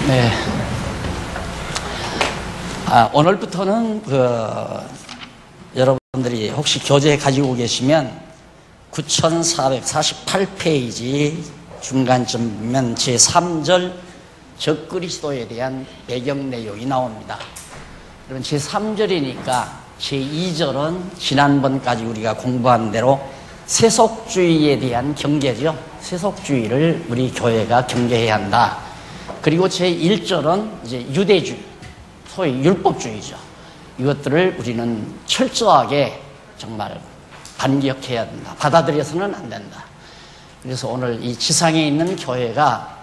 네. 오늘부터는 여러분들이 혹시 교재 가지고 계시면 9448페이지 중간쯤 보면 제3절 적그리스도에 대한 배경 내용이 나옵니다. 그러면 제3절이니까 제2절은 지난번까지 우리가 공부한 대로 세속주의에 대한 경계죠. 세속주의를 우리 교회가 경계해야 한다. 그리고 제1절은 이제 유대주의, 소위 율법주의죠. 이것들을 우리는 철저하게 정말 반격해야 된다. 받아들여서는 안 된다. 그래서 오늘 이 지상에 있는 교회가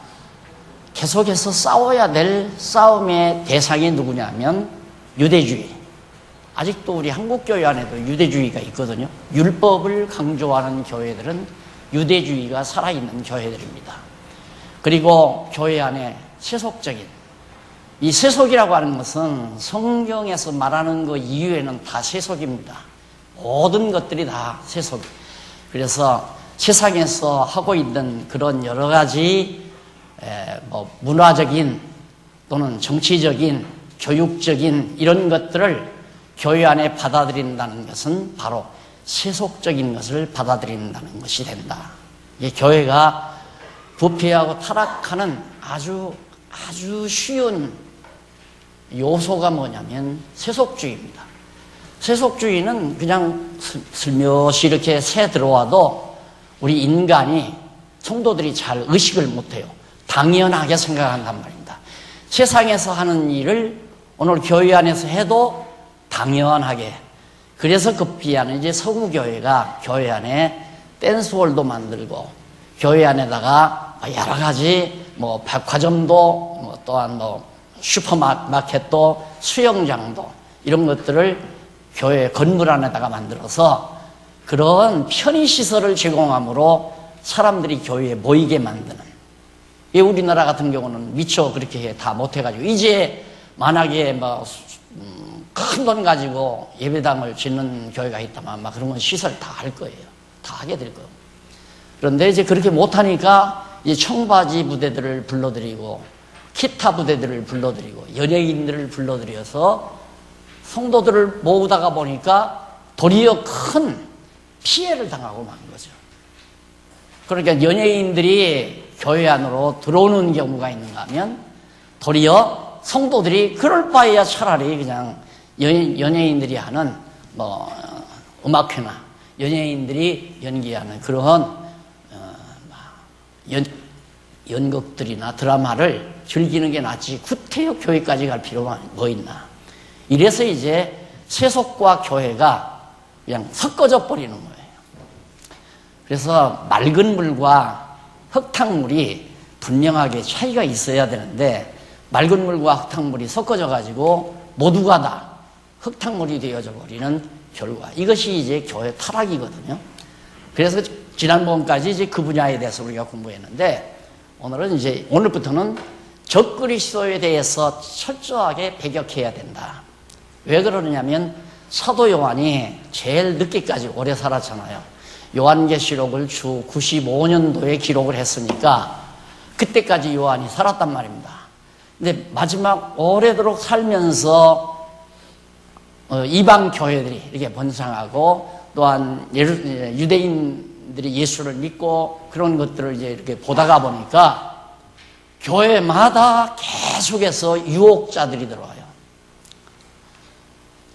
계속해서 싸워야 될 싸움의 대상이 누구냐면 유대주의. 아직도 우리 한국교회 안에도 유대주의가 있거든요. 율법을 강조하는 교회들은 유대주의가 살아있는 교회들입니다. 그리고 교회 안에 세속적인, 이 세속이라고 하는 것은 성경에서 말하는 것 이외에는 다 세속입니다. 모든 것들이 다 세속. 그래서 세상에서 하고 있는 그런 여러 가지 문화적인 또는 정치적인, 교육적인 이런 것들을 교회 안에 받아들인다는 것은 바로 세속적인 것을 받아들인다는 것이 된다. 이게 교회가 부패하고 타락하는 아주 쉬운 요소가 뭐냐면 세속주의입니다. 세속주의는 그냥 슬며시 이렇게 새 들어와도 우리 인간이, 성도들이 잘 의식을 못해요. 당연하게 생각한단 말입니다. 세상에서 하는 일을 오늘 교회 안에서 해도 당연하게. 그래서 급기야는 이제 서구교회가 교회 안에 댄스홀도 만들고 교회 안에다가 여러 가지 백화점도 또한 슈퍼마켓도 수영장도 이런 것들을 교회 건물 안에다가 만들어서 그런 편의시설을 제공함으로 사람들이 교회에 모이게 만드는. 우리나라 같은 경우는 미처 그렇게 다 못해가지고 이제 만약에 큰 돈 가지고 예배당을 짓는 교회가 있다면 아마 그런 건 시설 다 할 거예요. 다 하게 될 거예요. 그런데 이제 그렇게 못하니까 이제 청바지 부대들을 불러들이고 기타 부대들을 불러들이고 연예인들을 불러들여서 성도들을 모으다가 보니까 도리어 큰 피해를 당하고 만 거죠. 그러니까 연예인들이 교회 안으로 들어오는 경우가 있는가 하면 도리어 성도들이 그럴 바에야 차라리 그냥 연예인들이 하는 음악회나 연예인들이 연기하는 그런 연극들이나 드라마를 즐기는 게 낫지 구태여 교회까지 갈 필요가 뭐 있나. 이래서 이제 세속과 교회가 그냥 섞어져 버리는 거예요. 그래서 맑은 물과 흙탕물이 분명하게 차이가 있어야 되는데 맑은 물과 흙탕물이 섞어져 가지고 모두가 다 흙탕물이 되어져 버리는 결과. 이것이 이제 교회 타락이거든요. 그래서 지난번까지 이제 그 분야에 대해서 우리가 공부했는데 오늘부터는 적그리스도에 대해서 철저하게 배격해야 된다. 왜 그러느냐면 사도 요한이 제일 늦게까지 오래 살았잖아요. 요한계시록을 주 95년도에 기록을 했으니까 그때까지 요한이 살았단 말입니다. 근데 마지막 오래도록 살면서 이방 교회들이 이렇게 번창하고 또한 유대인들이 예수를 믿고 그런 것들을 이제 이렇게 보다가 보니까 교회마다 계속해서 유혹자들이 들어와요.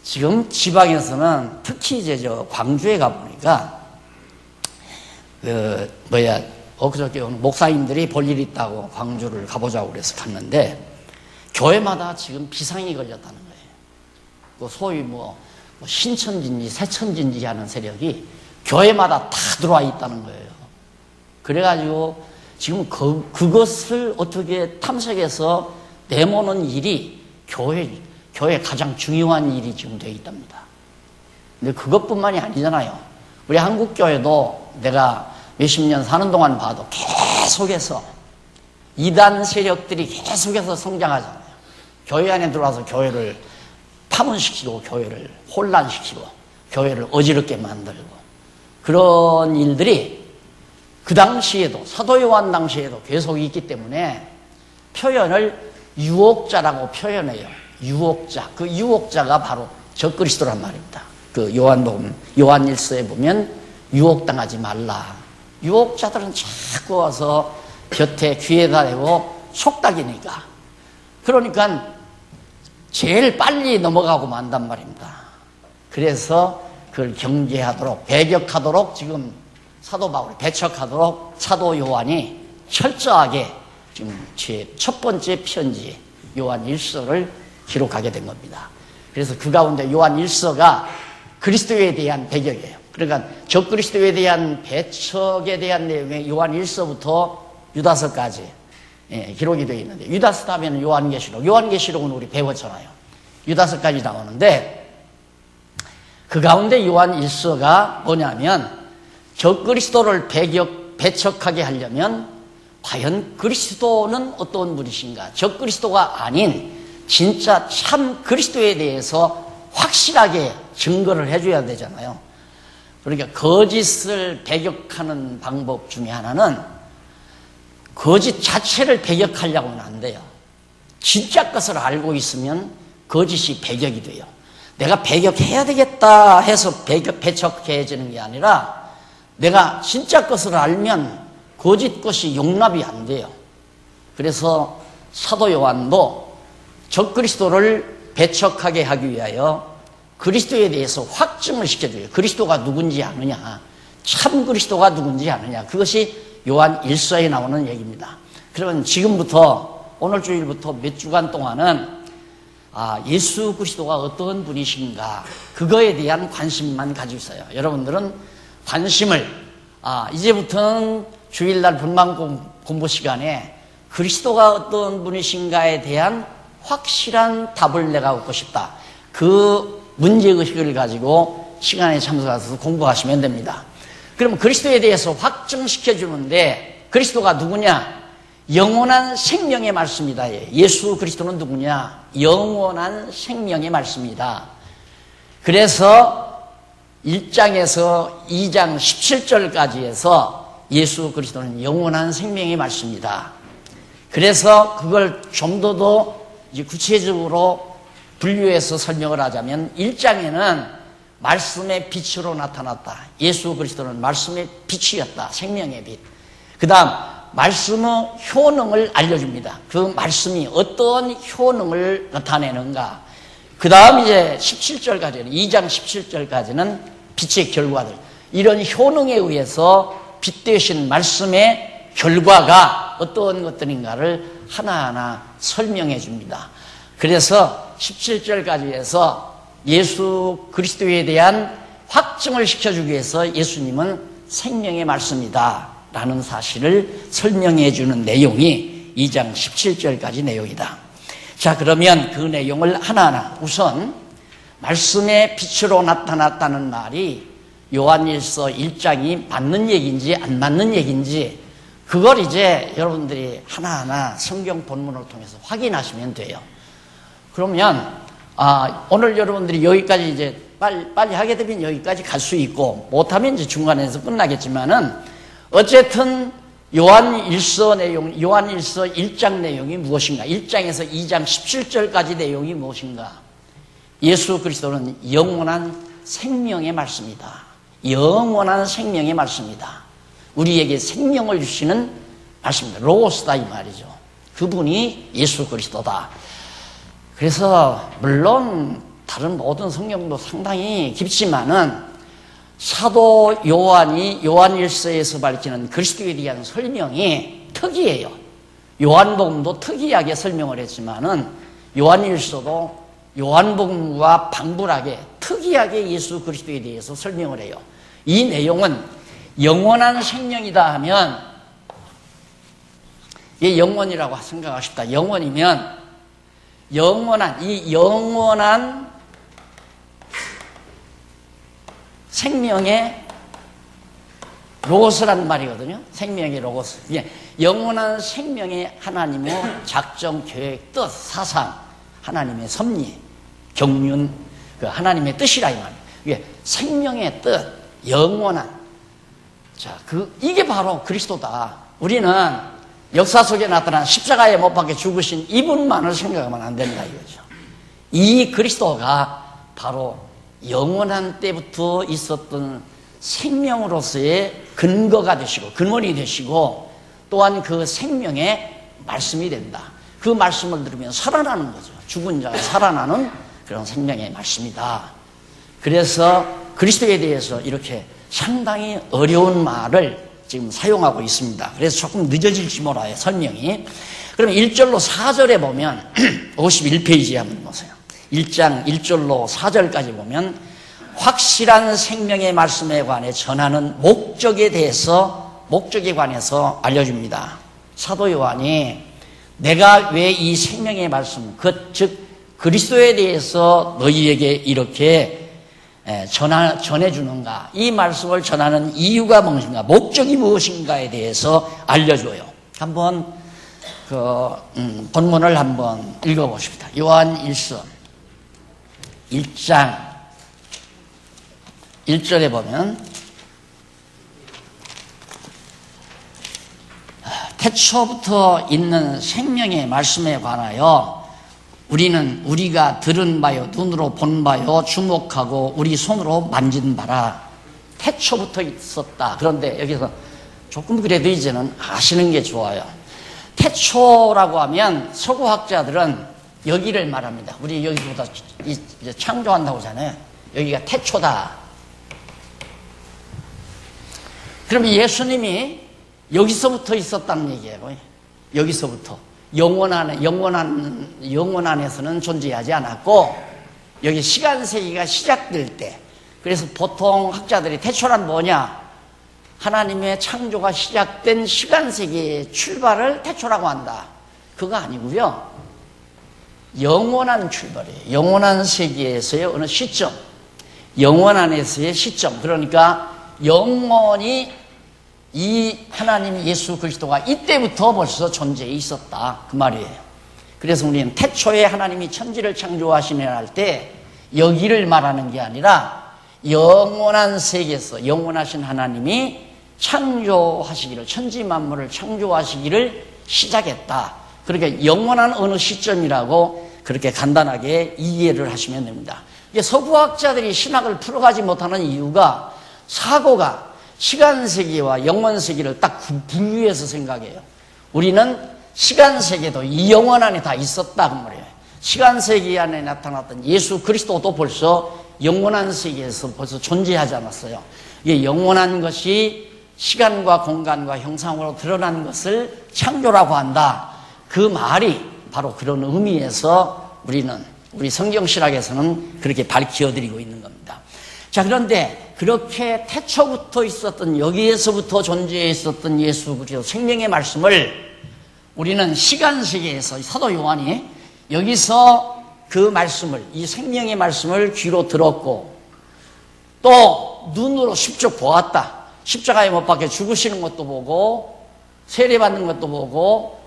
지금 지방에서는 특히 이제 광주에 가보니까 엊그저께 목사님들이 볼 일이 있다고 광주를 가보자고 그래서 갔는데 교회마다 지금 비상이 걸렸다는 거예요. 소위 신천진지 새천진지 하는 세력이 교회마다 다 들어와 있다는 거예요. 그래가지고 지금 그것을 어떻게 탐색해서 내모는 일이 교회 가장 중요한 일이 지금 되어 있답니다. 근데 그것뿐만이 아니잖아요. 우리 한국교회도 내가 몇십 년 사는 동안 봐도 계속해서 이단 세력들이 계속해서 성장하잖아요. 교회 안에 들어와서 교회를 파문시키고 교회를 혼란시키고 교회를 어지럽게 만들고 그런 일들이 그 당시에도 사도 요한 당시에도 계속 있기 때문에 표현을 유혹자라고 표현해요. 유혹자. 그 유혹자가 바로 적그리스도란 말입니다. 그 요한일서에 보면 유혹당하지 말라. 유혹자들은 자꾸 와서 곁에 귀에다 대고 속닥이니까. 그러니까 제일 빨리 넘어가고 만단 말입니다. 그래서 그걸 경계하도록, 배격하도록 지금 사도 바울이 배척하도록 사도 요한이 철저하게 지금 제 첫 번째 편지 요한 1서를 기록하게 된 겁니다. 그래서 그 가운데 요한 1서가 그리스도에 대한 배격이에요. 그러니까 적그리스도에 대한 배척에 대한 내용이 요한 1서부터 유다서까지 기록이 되어 있는데, 유다서 다음에는 요한계시록, 요한계시록은 우리 배웠잖아요. 유다서까지 나오는데, 그 가운데 요한 1서가 뭐냐면 적그리스도를 배척하게 하려면 과연 그리스도는 어떤 분이신가, 적그리스도가 아닌 진짜 참 그리스도에 대해서 확실하게 증거를 해줘야 되잖아요. 그러니까 거짓을 배격하는 방법 중에 하나는 거짓 자체를 배격하려고는 안 돼요. 진짜 것을 알고 있으면 거짓이 배격이 돼요. 내가 배격해야 되겠다 해서 배척해지는 게 아니라 내가 진짜 것을 알면 거짓 것이 용납이 안 돼요. 그래서 사도 요한도 적그리스도를 배척하게 하기 위하여 그리스도에 대해서 확증을 시켜줘요. 그리스도가 누군지 아느냐, 참 그리스도가 누군지 아느냐. 그것이 요한 1서에 나오는 얘기입니다. 그러면 지금부터 오늘 주일부터 몇 주간 동안은 예수 그리스도가 어떤 분이신가, 그거에 대한 관심만 가지고 있어요. 여러분들은 관심을 이제부터는 주일날 분만 공부 시간에 그리스도가 어떤 분이신가에 대한 확실한 답을 내가 얻고 싶다, 그 문제의식을 가지고 시간에 참석하셔서 공부하시면 됩니다. 그럼 그리스도에 대해서 확증시켜 주는데, 그리스도가 누구냐? 영원한 생명의 말씀이다. 예수 그리스도는 누구냐? 영원한 생명의 말씀이다. 그래서 1장에서 2장 17절까지 해서 예수 그리스도는 영원한 생명의 말씀이다. 그래서 그걸 좀 더 구체적으로 분류해서 설명을 하자면, 1장에는 말씀의 빛으로 나타났다. 예수 그리스도는 말씀의 빛이었다. 생명의 빛. 그 다음 말씀의 효능을 알려줍니다. 그 말씀이 어떤 효능을 나타내는가. 그 다음 이제 17절까지는, 2장 17절까지는 빛의 결과들, 이런 효능에 의해서 빛 되신 말씀의 결과가 어떤 것들인가를 하나하나 설명해 줍니다. 그래서 17절까지 해서 예수 그리스도에 대한 확증을 시켜주기 위해서 예수님은 생명의 말씀이다 라는 사실을 설명해 주는 내용이 2장 17절까지 내용이다. 자, 그러면 그 내용을 하나하나, 우선 말씀의 빛으로 나타났다는 말이 요한일서 1장이 맞는 얘기인지 안 맞는 얘기인지, 그걸 이제 여러분들이 하나하나 성경 본문을 통해서 확인하시면 돼요. 그러면 오늘 여러분들이 여기까지 이제 빨리 하게 되면 여기까지 갈 수 있고, 못하면 이제 중간에서 끝나겠지만은, 어쨌든 요한일서 내용, 요한일서 1장 내용이 무엇인가, 1장에서 2장 17절까지 내용이 무엇인가. 예수 그리스도는 영원한 생명의 말씀이다. 영원한 생명의 말씀이다. 우리에게 생명을 주시는 말씀입니다. 로고스다 이 말이죠. 그분이 예수 그리스도다. 그래서 물론 다른 모든 성경도 상당히 깊지만은 사도 요한이 요한일서에서 밝히는 그리스도에 대한 설명이 특이해요. 요한복음도 특이하게 설명을 했지만은 요한일서도 요한복음과 방불하게 특이하게 예수 그리스도에 대해서 설명을 해요. 이 내용은 영원한 생명이다 하면, 이 영원이라고 생각하십시다. 영원이면 이 영원한 생명의 로고스라는 말이거든요. 생명의 로고스. 영원한 생명의 하나님의 작정, 계획, 뜻, 사상, 하나님의 섭리, 경륜, 그 하나님의 뜻이라 이 말이에요. 이게 생명의 뜻, 영원한. 자, 이게 바로 그리스도다. 우리는 역사 속에 나타난 십자가에 못 박혀 죽으신 이분만을 생각하면 안 된다 이거죠. 이 그리스도가 바로 영원한 때부터 있었던 생명으로서의 근거가 되시고 근원이 되시고 또한 그 생명의 말씀이 된다. 그 말씀을 들으면 살아나는 거죠. 죽은 자가 살아나는 그런 생명의 말씀이다. 그래서 그리스도에 대해서 이렇게 상당히 어려운 말을 지금 사용하고 있습니다. 그래서 조금 늦어질지 몰라요, 설명이. 그럼 1절로 4절에 보면 51페이지에 한번 보세요. 1장 1절로 4절까지 보면 확실한 생명의 말씀에 관해 전하는 목적에 관해서 알려줍니다. 사도 요한이 내가 왜 이 생명의 말씀, 즉 그리스도에 대해서 너희에게 이렇게 전해주는가, 이 말씀을 전하는 이유가 무엇인가, 목적이 무엇인가에 대해서 알려줘요. 한번 본문을 한번 읽어보십니다. 요한 1서 1장 1절에 보면 태초부터 있는 생명의 말씀에 관하여 우리가 들은 바요, 눈으로 본 바요, 주목하고 우리 손으로 만진 바라. 태초부터 있었다. 그런데 여기서 조금 그래도 이제는 아시는 게 좋아요. 태초라고 하면 서구학자들은 여기를 말합니다. 우리 여기보다 이제 창조한다고 하잖아요. 여기가 태초다. 그러면 예수님이 여기서부터 있었다는 얘기예요. 여기서부터. 영원 안에서는 존재하지 않았고, 여기 시간 세계가 시작될 때, 그래서 보통 학자들이 태초란 뭐냐? 하나님의 창조가 시작된 시간 세계의 출발을 태초라고 한다. 그거 아니고요. 영원한 출발이에요. 영원한 세계에서의 어느 시점, 영원 안에서의 시점. 그러니까 영원히 이 하나님 예수 그리스도가 이때부터 벌써 존재해 있었다, 그 말이에요. 그래서 우리는 태초에 하나님이 천지를 창조하시려 할 때 여기를 말하는 게 아니라 영원한 세계에서 영원하신 하나님이 창조하시기를, 천지 만물을 창조하시기를 시작했다. 그러니까 영원한 어느 시점이라고 그렇게 간단하게 이해를 하시면 됩니다. 이게 서구학자들이 신학을 풀어가지 못하는 이유가 사고가 시간세계와 영원세계를 딱 분류해서 생각해요. 우리는 시간세계도 이 영원 안에 다 있었다 그 말이에요. 시간세계 안에 나타났던 예수 그리스도도 벌써 영원한 세계에서 벌써 존재하지 않았어요. 이게 영원한 것이 시간과 공간과 형상으로 드러난 것을 창조라고 한다. 그 말이 바로 그런 의미에서 우리 성경신학에서는 그렇게 밝혀드리고 있는 겁니다. 자, 그런데 그렇게 태초부터 있었던, 여기에서부터 존재했었던 예수 그리스도 생명의 말씀을 우리는 시간세계에서 사도 요한이 여기서 그 말씀을, 이 생명의 말씀을 귀로 들었고 또 눈으로 직접 보았다. 십자가에 못 박혀 죽으시는 것도 보고 세례받는 것도 보고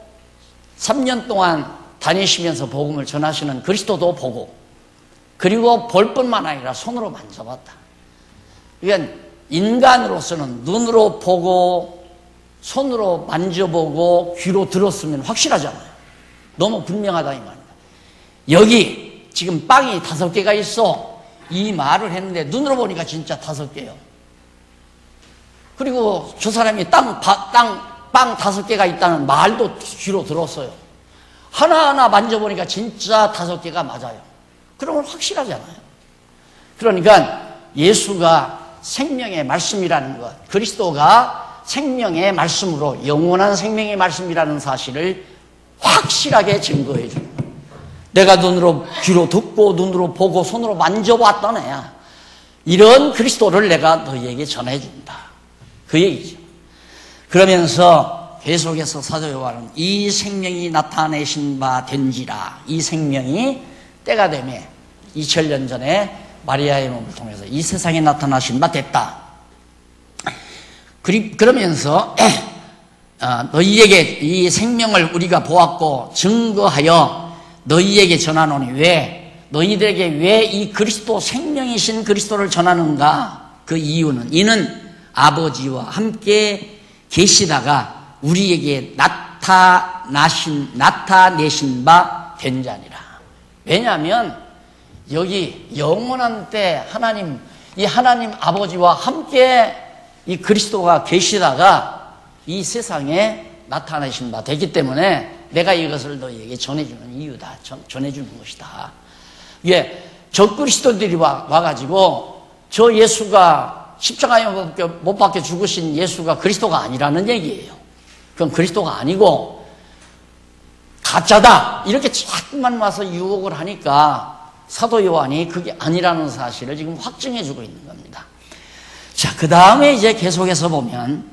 3년 동안 다니시면서 복음을 전하시는 그리스도도 보고, 그리고 볼 뿐만 아니라 손으로 만져봤다. 그러니까 인간으로서는 눈으로 보고 손으로 만져보고 귀로 들었으면 확실하잖아요. 너무 분명하다 이 말입니다. 여기 지금 빵이 5개가 있어, 이 말을 했는데 눈으로 보니까 진짜 5개예요. 그리고 저 사람이 빵 5개가 있다는 말도 귀로 들었어요. 하나하나 만져보니까 진짜 5개가 맞아요. 그러면 확실하잖아요. 그러니까 예수가 생명의 말씀이라는 것, 그리스도가 생명의 말씀으로 영원한 생명의 말씀이라는 사실을 확실하게 증거해 줍니다. 내가 눈으로 귀로 듣고 눈으로 보고 손으로 만져봤던 애야. 이런 그리스도를 내가 너희에게 전해준다. 그 얘기죠. 그러면서 계속해서 사도 요한은 이 생명이 나타내신 바 된지라, 이 생명이 때가 되매 2000년 전에 마리아의 몸을 통해서 이 세상에 나타나신 바 됐다. 그러면서 너희에게 이 생명을 우리가 보았고 증거하여 너희에게 전하노니, 너희들에게 왜 이 그리스도, 생명이신 그리스도를 전하는가? 그 이유는, 이는 아버지와 함께 계시다가 우리에게 나타내신 바 된 자니라. 왜냐하면 여기 영원한 때 이 하나님 아버지와 함께 이 그리스도가 계시다가 이 세상에 나타내신 바 되기 때문에 내가 이것을 너희에게 전해주는 이유다. 전해주는 것이다. 예, 저 그리스도들이 와가지고 저 예수가 십자가에 못 박혀 죽으신 예수가 그리스도가 아니라는 얘기예요. 그건 그리스도가 아니고 가짜다. 이렇게 자꾸만 와서 유혹을 하니까 사도 요한이 그게 아니라는 사실을 지금 확증해 주고 있는 겁니다. 자, 그 다음에 이제 계속해서 보면,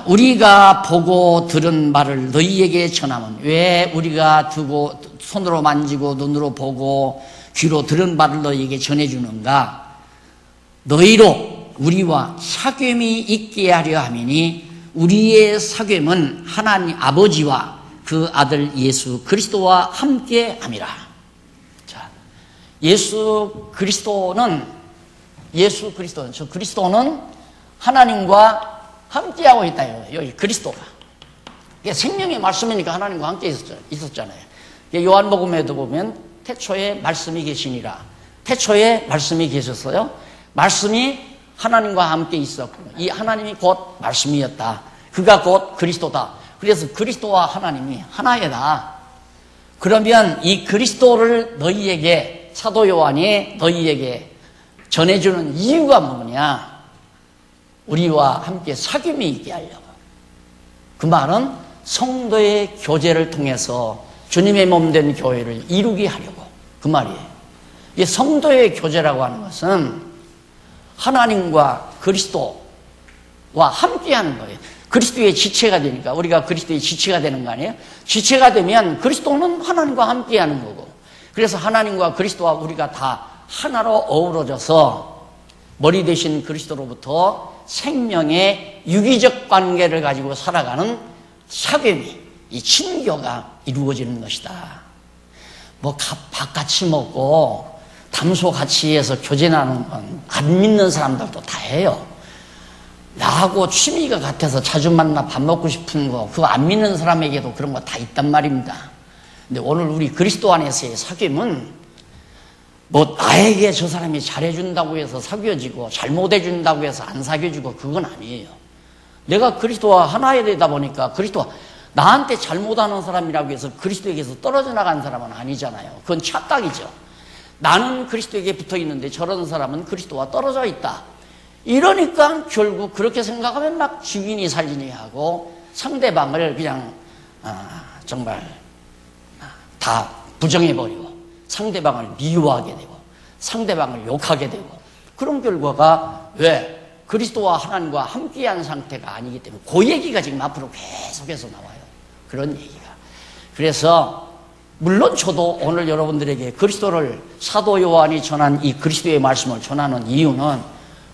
우리가 보고 들은 말을 너희에게 전하면, 왜 우리가 두고 손으로 만지고 눈으로 보고 귀로 들은 말을 너희에게 전해주는가? 너희로 우리와 사귐이 있게 하려 함이니 우리의 사귐은 하나님 아버지와 그 아들 예수 그리스도와 함께 함이라. 자, 예수 그리스도는 저 그리스도는 하나님과 함께하고 있다. 여기 그리스도가. 생명의 말씀이니까 하나님과 함께 있었잖아요. 요한복음에도 보면 태초에 말씀이 계시니라. 태초에 말씀이 계셨어요. 말씀이 하나님과 함께 있었고 이 하나님이 곧 말씀이었다. 그가 곧 그리스도다. 그래서 그리스도와 하나님이 하나이다. 그러면 이 그리스도를 너희에게 사도 요한이 너희에게 전해주는 이유가 뭐냐? 우리와 함께 사귐이 있게 하려고. 그 말은 성도의 교제를 통해서 주님의 몸된 교회를 이루게 하려고. 그 말이에요. 이 성도의 교제라고 하는 것은 하나님과 그리스도와 함께 하는 거예요. 그리스도의 지체가 되니까 우리가 그리스도의 지체가 되는 거 아니에요? 지체가 되면 그리스도는 하나님과 함께 하는 거고, 그래서 하나님과 그리스도와 우리가 다 하나로 어우러져서 머리 대신 그리스도로부터 생명의 유기적 관계를 가지고 살아가는 사귐이, 이 친교가 이루어지는 것이다. 뭐 밥 같이 먹고 담소 같이 해서 교제 나누는 건 안 믿는 사람들도 다 해요. 나하고 취미가 같아서 자주 만나 밥 먹고 싶은 거, 그거 안 믿는 사람에게도 그런 거 다 있단 말입니다. 근데 오늘 우리 그리스도 안에서의 사귐은 뭐 나에게 저 사람이 잘해준다고 해서 사귀어지고 잘못해준다고 해서 안 사귀어지고 그건 아니에요. 내가 그리스도와 하나가 되다 보니까 그리스도와 나한테 잘못하는 사람이라고 해서 그리스도에게서 떨어져 나간 사람은 아니잖아요. 그건 착각이죠. 나는 그리스도에게 붙어 있는데 저런 사람은 그리스도와 떨어져 있다. 이러니까 결국 그렇게 생각하면 막 죽이니 살리니 하고 상대방을 그냥 정말 다 부정해버리고 상대방을 미워하게 되고 상대방을 욕하게 되고, 그런 결과가 왜? 그리스도와 하나님과 함께한 상태가 아니기 때문에 그 얘기가 지금 앞으로 계속해서 나와요. 그런 얘기가. 그래서 물론 저도 오늘 여러분들에게 그리스도를 사도 요한이 전한 이 그리스도의 말씀을 전하는 이유는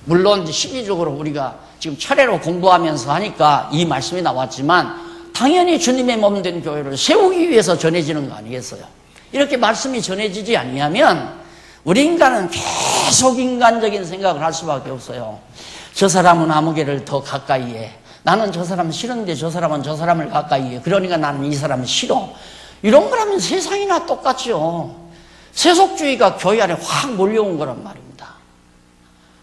물론 심리적으로 우리가 지금 차례로 공부하면서 하니까 이 말씀이 나왔지만 당연히 주님의 몸된 교회를 세우기 위해서 전해지는 거 아니겠어요? 이렇게 말씀이 전해지지 아니하면 우리 인간은 계속 인간적인 생각을 할 수밖에 없어요. 저 사람은 아무개를 더 가까이 해. 나는 저 사람 싫은데 저 사람은 저 사람을 가까이 해. 그러니까 나는 이 사람을 싫어. 이런 거라면 세상이나 똑같죠. 세속주의가 교회 안에 확 몰려온 거란 말입니다.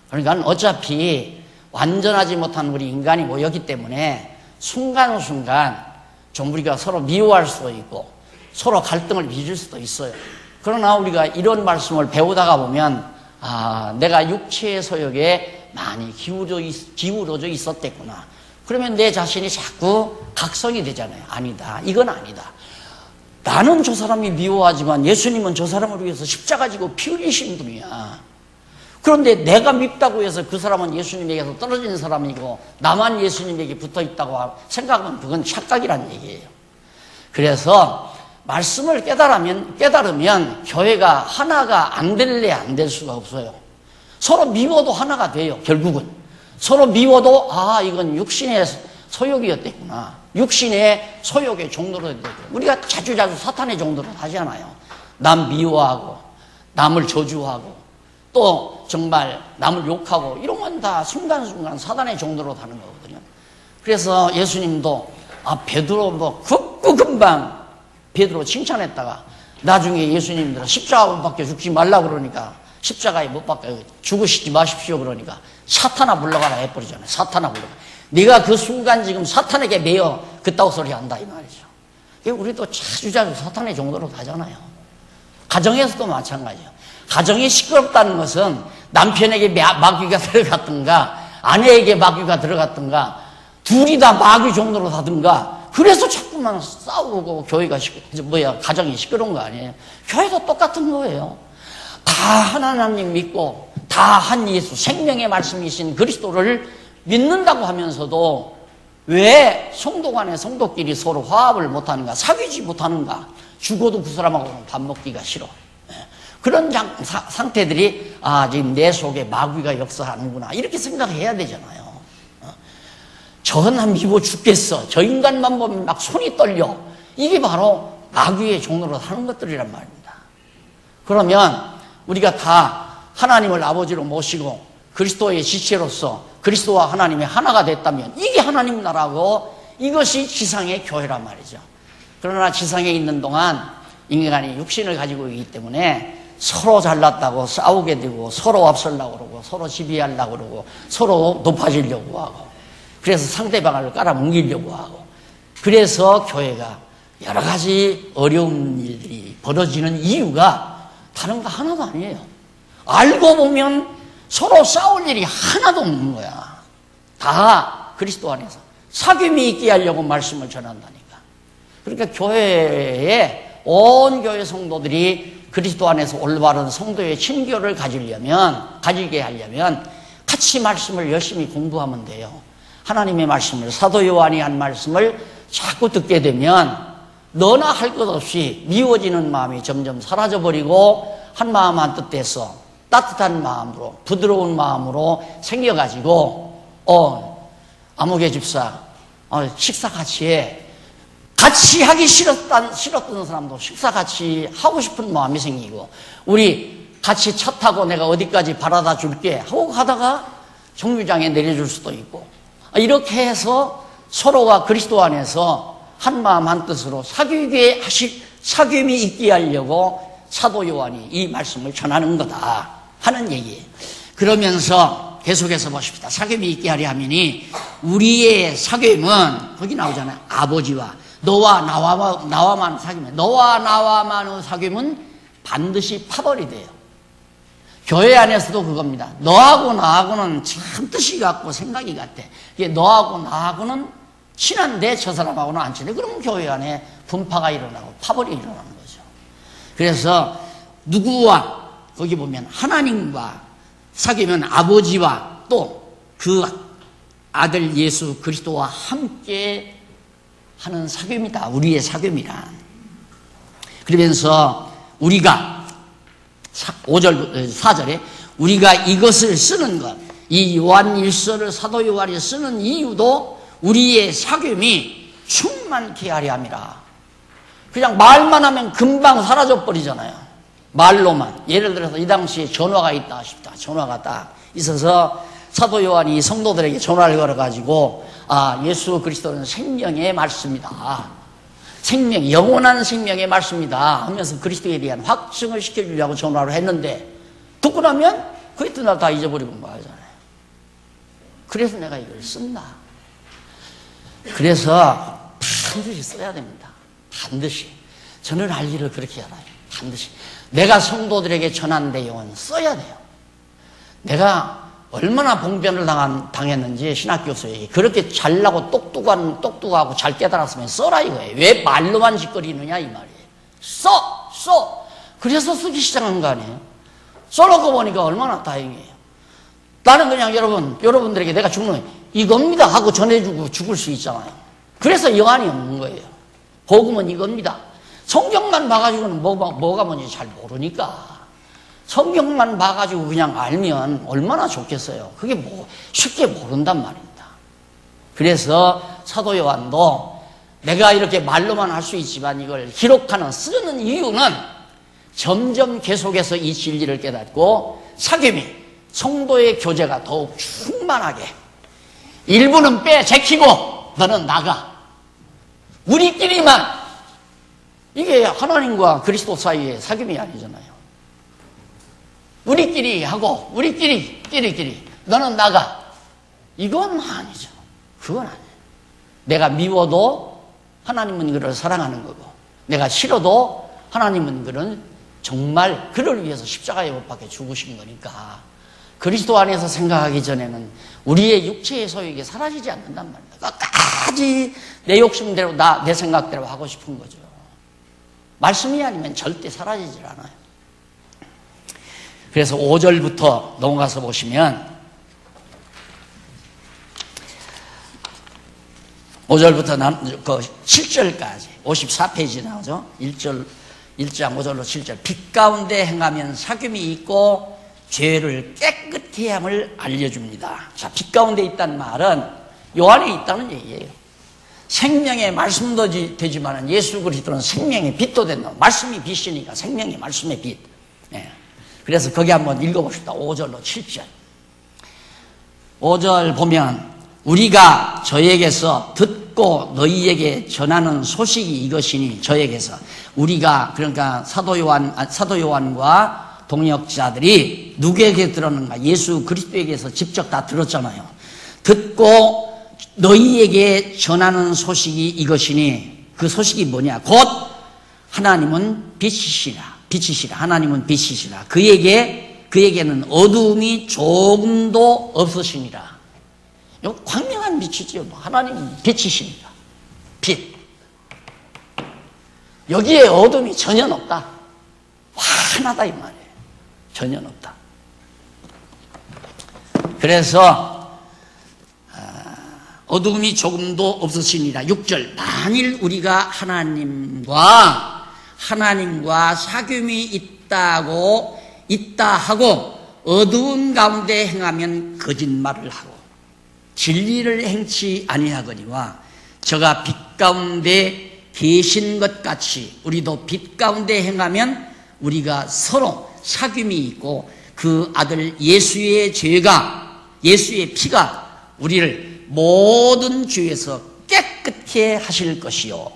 그러니까 어차피 완전하지 못한 우리 인간이 모였기 때문에 순간순간 좀 우리가 서로 미워할 수도 있고 서로 갈등을 빚을 수도 있어요. 그러나 우리가 이런 말씀을 배우다가 보면 내가 육체의 소욕에 많이 기울어져 있었댔구나. 그러면 내 자신이 자꾸 각성이 되잖아요. 아니다. 이건 아니다. 나는 저 사람이 미워하지만 예수님은 저 사람을 위해서 십자가 지고 피 흘리신 분이야. 그런데 내가 밉다고 해서 그 사람은 예수님에게서 떨어진 사람이고 나만 예수님에게 붙어있다고 생각하면 그건 착각이란 얘기예요. 그래서 말씀을 깨달으면 교회가 하나가 안 될래 안 될 수가 없어요. 서로 미워도 하나가 돼요. 결국은 서로 미워도 이건 육신의 소욕이었겠구나. 육신의 소욕의 종로로 되고, 우리가 자주 사탄의 종로로 하잖아요. 남 미워하고 남을 저주하고 또 정말 남을 욕하고 이런 건 다 순간순간 사단의 종로로 가는 거거든요. 그래서 예수님도 베드로 뭐 금방 베드로 칭찬했다가 나중에 예수님들은 십자가 못 박혀 죽지 말라 그러니까 십자가에 못 박혀 죽으시지 마십시오 그러니까 사탄아 물러가라 해버리잖아요. 사탄아 물러가라. 네가 그 순간 지금 사탄에게 매여 그따구 소리 한다 이 말이죠. 우리도 자주자주 사탄의 종로로 가잖아요. 가정에서도 마찬가지예요. 가정이 시끄럽다는 것은 남편에게 마귀가 들어갔든가 아내에게 마귀가 들어갔든가 둘이 다 마귀 종로로 가든가 그래서 자꾸만 싸우고 교회가 가정이 시끄러운 거 아니에요. 교회도 똑같은 거예요. 다 하나님 믿고 다 한 예수 생명의 말씀이신 그리스도를 믿는다고 하면서도 왜 성도 간에 성도끼리 서로 화합을 못하는가, 사귀지 못하는가, 죽어도 그 사람하고는 밥 먹기가 싫어. 그런 상태들이 지금 내 속에 마귀가 역사하는구나 이렇게 생각해야 되잖아요. 저는 미워 죽겠어. 저 인간만 보면 막 손이 떨려. 이게 바로 마귀의 종로로 하는 것들이란 말입니다. 그러면 우리가 다 하나님을 아버지로 모시고 그리스도의 지체로서 그리스도와 하나님이 하나가 됐다면 이게 하나님 나라고 이것이 지상의 교회란 말이죠. 그러나 지상에 있는 동안 인간이 육신을 가지고 있기 때문에 서로 잘났다고 싸우게 되고 서로 앞서려고 그러고 서로 지배하려고 그러고 서로 높아지려고 하고 그래서 상대방을 깔아뭉개려고 하고 그래서 교회가 여러 가지 어려운 일들이 벌어지는 이유가 다른 거 하나도 아니에요. 알고 보면 서로 싸울 일이 하나도 없는 거야. 다 그리스도 안에서 사귐이 있게 하려고 말씀을 전한다니까. 그러니까 교회에 온 교회 성도들이 그리스도 안에서 올바른 성도의 친교를 가지게 하려면 같이 말씀을 열심히 공부하면 돼요. 하나님의 말씀을 사도 요한이 한 말씀을 자꾸 듣게 되면 너나 할 것 없이 미워지는 마음이 점점 사라져버리고 한 마음 한 뜻에서 따뜻한 마음으로 부드러운 마음으로 생겨가지고 아무개 집사 식사 같이 해. 같이 하기 싫었던 사람도 식사 같이 하고 싶은 마음이 생기고 우리 같이 차 타고 내가 어디까지 바라다 줄게 하고 가다가 정류장에 내려줄 수도 있고 이렇게 해서 서로가 그리스도 안에서 한 마음 한 뜻으로 사귐이 있게 하려고 사도 요한이 이 말씀을 전하는 거다 하는 얘기예요. 그러면서 계속해서 보십시다. 사귐이 있게 하려 하면이 우리의 사귐은 거기 나오잖아요. 아버지와 너와 나와만 사귐이 너와 나와만의 사귐은 반드시 파벌이 돼요. 교회 안에서도 그겁니다. 너하고 나하고는 참 뜻이 같고 생각이 같아. 이게 너하고 나하고는 친한데 저 사람하고는 안 친해. 그러면 교회 안에 분파가 일어나고 파벌이 일어나는 거죠. 그래서 누구와 거기 보면 하나님과 사귀면 아버지와 또 그 아들 예수 그리스도와 함께 하는 사귐이다. 우리의 사귐이란. 그러면서 우리가 4절에 우리가 이것을 쓰는 것, 이 요한 일서를 사도 요한이 쓰는 이유도 우리의 사귐이 충만케 하려 함이라. 그냥 말만 하면 금방 사라져 버리잖아요. 말로만. 예를 들어서 이 당시에 전화가 있다 싶다. 전화가 딱 있어서 사도 요한이 성도들에게 전화를 걸어가지고 예수 그리스도는 생명의 말씀이다. 영원한 생명의 말씀이다 하면서 그리스도에 대한 확증을 시켜주려고 전화를 했는데 듣고 나면 그 이튿날 다 잊어버리고 말하잖아요. 그래서 내가 이걸 쓴다. 그래서 반드시 써야 됩니다. 반드시. 저는 할 일을 그렇게 알아요. 반드시. 내가 성도들에게 전한 내용은 써야 돼요. 내가 얼마나 봉변을 당했는지 신학교수에게 그렇게 잘나고 똑똑하고 잘 깨달았으면 써라 이거예요. 왜 말로만 짓거리느냐 이 말이에요. 써! 그래서 쓰기 시작한 거 아니에요. 써놓고 보니까 얼마나 다행이에요. 나는 그냥 여러분들에게 내가 죽는 거예요. 이겁니다 하고 전해주고 죽을 수 있잖아요. 그래서 여한이 없는 거예요. 복음은 이겁니다. 성경만 봐가지고는 뭐가 뭔지 잘 모르니까 성경만 봐가지고 그냥 알면 얼마나 좋겠어요. 그게 쉽게 모른단 말입니다. 그래서 사도 요한도 내가 이렇게 말로만 할 수 있지만 이걸 쓰는 이유는 점점 계속해서 이 진리를 깨닫고 사귐이 성도의 교제가 더욱 충만하게 일부는 제키고 너는 나가. 우리끼리만. 이게 하나님과 그리스도 사이의 사귐이 아니잖아요. 우리끼리 하고 우리끼리 너는 나가. 이건 아니죠. 그건 아니에요. 내가 미워도 하나님은 그를 사랑하는 거고, 내가 싫어도 하나님은 그는 정말 그를 위해서 십자가에 못 박혀 죽으신 거니까 그리스도 안에서 생각하기 전에는 우리의 육체의 소욕이 사라지지 않는단 말입니다. 끝까지 내 욕심대로 내 생각대로 하고 싶은 거죠. 말씀이 아니면 절대 사라지질 않아요. 그래서 5절부터 넘어가서 보시면 5절부터 7절까지 54페이지 나오죠. 1장 5절로 7절. 빛 가운데 행하면 사귐이 있고 죄를 깨끗이 함을 알려줍니다. 자, 빛 가운데 있다는 말은 요 안에 있다는 얘기예요. 생명의 말씀도 되지만 예수 그리스도는 생명의 빛도 된다. 말씀이 빛이니까 생명의 말씀의 빛. 네. 그래서 거기 한번 읽어봅시다. 5절로 7절. 5절 보면 우리가 저에게서 듣고 너희에게 전하는 소식이 이것이니, 저에게서 우리가, 그러니까 사도 요한과 동역자들이 누구에게 들었는가? 예수 그리스도에게서 직접 다 들었잖아요. 듣고 너희에게 전하는 소식이 이것이니, 그 소식이 뭐냐? 곧 하나님은 빛이시라. 하나님은 빛이시라. 그에게는 어두움이 조금도 없으시니라. 이거 광명한 빛이지요. 하나님은 빛이시니까. 빛. 여기에 어둠이 전혀 없다. 환하다 이 말이에요. 전혀 없다. 그래서 어둠이 조금도 없으시니라. 6절. 만일 우리가 하나님과 사귐이 있다 하고 어두운 가운데 행하면 거짓말을 하고 진리를 행치 아니하거니와 저가 빛 가운데 계신 것 같이 우리도 빛 가운데 행하면 우리가 서로 사귐이 있고 그 아들 예수의 피가 우리를 모든 죄에서 깨끗게 하실 것이요.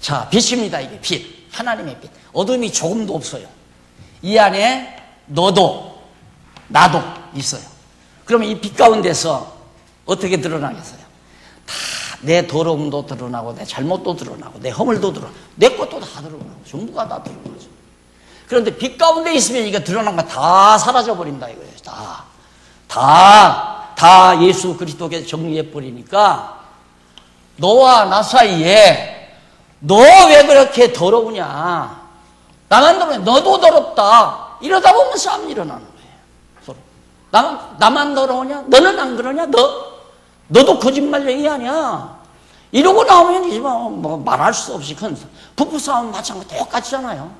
자, 빛입니다. 이게 빛. 하나님의 빛. 어둠이 조금도 없어요. 이 안에 너도 나도 있어요. 그러면 이 빛 가운데서 어떻게 드러나겠어요? 다 내 더러움도 드러나고 내 잘못도 드러나고 내 허물도 드러나고 내 것도 다 드러나고 전부가 다 드러나죠. 그런데 빛 가운데 있으면 이게 드러난 거 다 사라져 버린다 이거예요. 다 예수 그리스도께 정리해 버리니까 너와 나 사이에 너 왜 그렇게 더러우냐? 나만 더러우냐? 너도 더럽다. 이러다 보면 싸움이 일어나는 거예요. 서로. 나만 더러우냐? 너는 안 그러냐? 너도 거짓말쟁이 아니야. 이러고 나오면 이제 뭐 말할 수 없이 큰 부부싸움 마찬가지 똑같잖아요.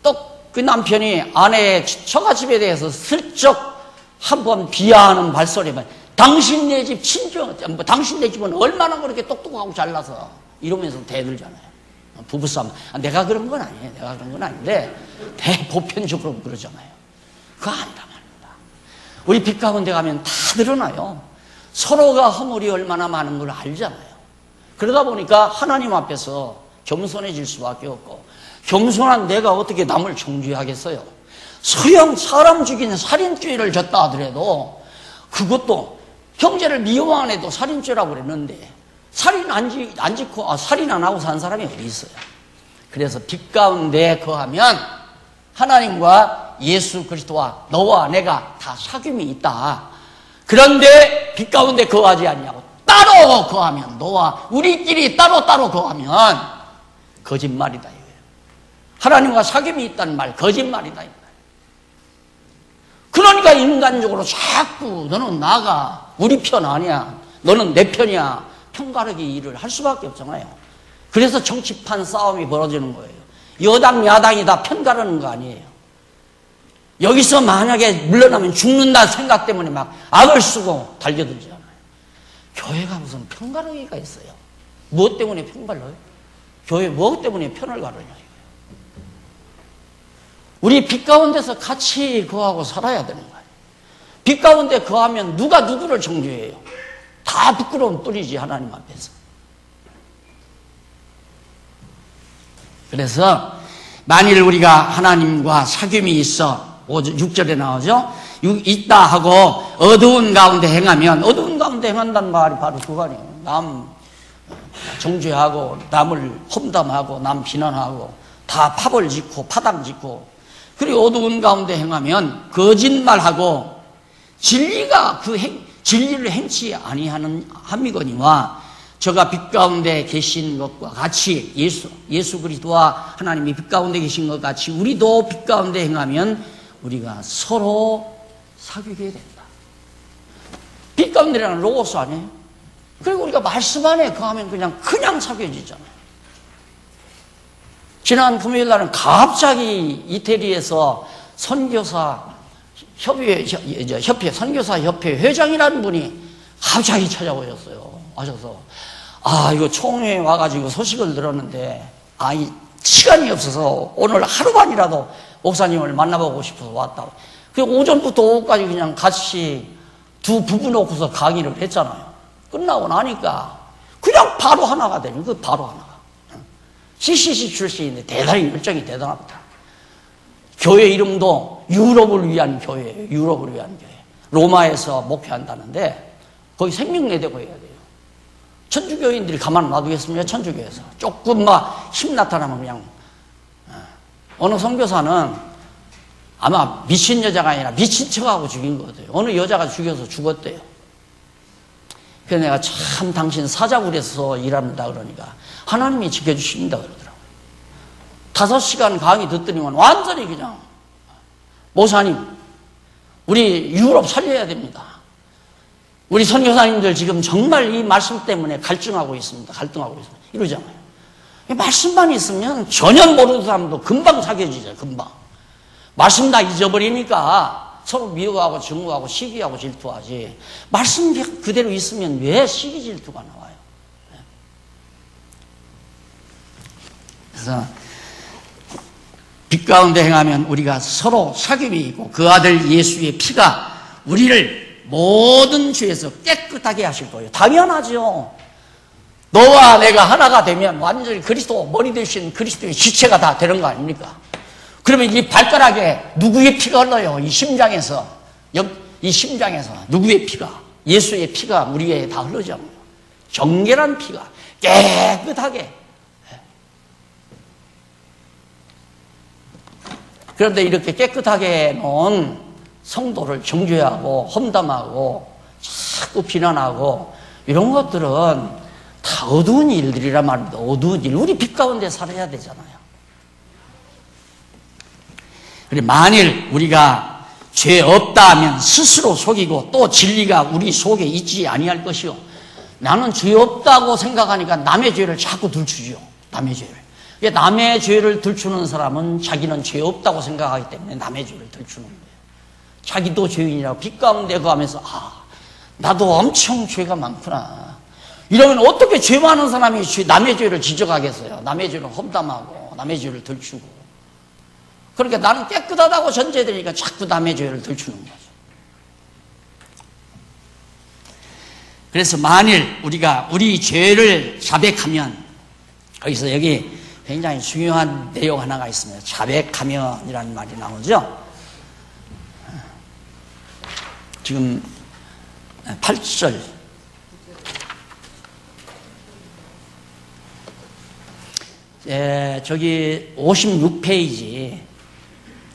또 그 남편이 아내의 처가집에 대해서 슬쩍 한번 비하하는 발소리만 당신네 집 당신네 집은 얼마나 그렇게 똑똑하고 잘나서 이러면서 대들잖아요. 부부싸움. 내가 그런 건 아니에요. 내가 그런 건 아닌데 대보편적으로 그러잖아요. 그거 아니다 말입니다. 우리 빛 가운데 가면 다 드러나요. 서로가 허물이 얼마나 많은 걸 알잖아요. 그러다 보니까 하나님 앞에서 겸손해질 수밖에 없고, 겸손한 내가 어떻게 남을 정죄하겠어요? 소형 사람 죽이는 살인죄를 졌다 하더라도 그것도 형제를 미워한 애도 살인죄라고 그랬는데 살인 안 하고 산 사람이 어디 있어요? 그래서 빛 가운데 거하면 하나님과 예수 그리스도와 너와 내가 다 사귐이 있다. 그런데 빛 가운데 거하지 않냐고 따로 거하면, 너와 우리끼리 따로 거하면 거짓말이다 이거예요. 하나님과 사귐이 있다는 말 거짓말이다 이거예요. 그러니까 인간적으로 자꾸 너는 나가 우리 편 아니야, 너는 내 편이야, 편가르기 일을 할 수밖에 없잖아요. 그래서 정치판 싸움이 벌어지는 거예요. 여당 야당이 다 편가르는 거 아니에요. 여기서 만약에 물러나면 죽는다 생각 때문에 막 악을 쓰고 달려들잖아요. 교회가 무슨 편가르기가 있어요. 무엇 때문에 편갈러요? 교회 무엇 때문에 편을 가르냐 이거예요. 우리 빛 가운데서 같이 거하고 살아야 되는 거예요. 빛 가운데 거하면 누가 누구를 정죄해요? 다 부끄러운 뿐이지, 하나님 앞에서. 그래서 만일 우리가 하나님과 사귐이 있어, 6절에 나오죠. 있다 하고 어두운 가운데 행하면, 어두운 가운데 행한다는 말이 바로 그거 아니에요. 남 정죄하고 남을 험담하고 남 비난하고 다 파벌 짓고 파당 짓고, 그리고 어두운 가운데 행하면 거짓말하고 진리를 행치 아니하는 함이거니와, 저가 빛 가운데 계신 것과 같이 예수 그리스도와 하나님이 빛 가운데 계신 것 같이 우리도 빛 가운데 행하면 우리가 서로 사귀게 된다. 빛 가운데라는 로고스 아니에요? 그리고 우리가 말씀 안에 거하면 그냥 사귀어지잖아요. 지난 금요일 날은 갑자기 이태리에서 선교사 협회 회장이라는 분이 갑자기 찾아오셨어요. 와셔서, 이거 총회에 와가지고 소식을 들었는데, 시간이 없어서 오늘 하루만이라도 목사님을 만나보고 싶어서 왔다고. 그리고 오전부터 오후까지 그냥 같이 두 부부 놓고서 강의를 했잖아요. 끝나고 나니까 그냥 바로 하나가 되는, 바로 하나가. CCC 출신인데 대단히 열정이 대단합니다. 교회 이름도 유럽을 위한 교회예요. 유럽을 위한 교회. 로마에서 목회한다는데 거기 생명내대고 해야 돼요. 천주교인들이 가만 놔두겠습니까? 천주교에서 조금 힘 나타나면 그냥. 어느 선교사는 아마 미친 여자가 아니라 미친 척하고 죽인 것 같아요. 어느 여자가 죽여서 죽었대요. 그래서 내가 참 당신 사자굴에서 일합니다 그러니까 하나님이 지켜주십니다 그러더라고요. 5시간 강의 듣더니만 완전히 그냥, 목사님 우리 유럽 살려야 됩니다. 우리 선교사님들 지금 정말 이 말씀 때문에 갈등하고 있습니다. 이러잖아요. 말씀만 있으면 전혀 모르는 사람도 금방 사귀어지죠. 금방. 말씀 다 잊어버리니까 서로 미워하고 증오하고 시기하고 질투하지, 말씀 그대로 있으면 왜 시기 질투가 나와요? 그래서 빛 가운데 행하면 우리가 서로 사귐이 있고 그 아들 예수의 피가 우리를 모든 죄에서 깨끗하게 하실 거예요. 당연하죠. 너와 내가 하나가 되면 완전히 그리스도 머리 대신 그리스도의 지체가 다 되는 거 아닙니까? 그러면 이 발가락에 누구의 피가 흘러요? 이 심장에서 누구의 피가? 예수의 피가 우리에 다 흐르잖아요. 정결한 피가 깨끗하게. 그런데 이렇게 깨끗하게 놓은 성도를 정죄하고 험담하고 자꾸 비난하고 이런 것들은 다 어두운 일들이란 말입니다. 어두운 일. 우리 빛 가운데 살아야 되잖아요. 그래, 만일 우리가 죄 없다 하면 스스로 속이고 또 진리가 우리 속에 있지 아니할 것이요. 나는 죄 없다고 생각하니까 남의 죄를 자꾸 들추죠. 남의 죄를. 남의 죄를 들추는 사람은 자기는 죄 없다고 생각하기 때문에 남의 죄를 들추는 거예요. 자기도 죄인이라고 빛 가운데 거하면서 나도 엄청 죄가 많구나. 이러면 어떻게 죄 많은 사람이 남의 죄를 지적하겠어요? 남의 죄를 험담하고 남의 죄를 들추고. 그러니까 나는 깨끗하다고 전제되니까 자꾸 남의 죄를 들추는 거죠. 그래서 만일 우리가 우리 죄를 자백하면, 거기서 여기 굉장히 중요한 내용 하나가 있습니다. 자백하면이라는 말이 나오죠. 지금 8절. 저기 56페이지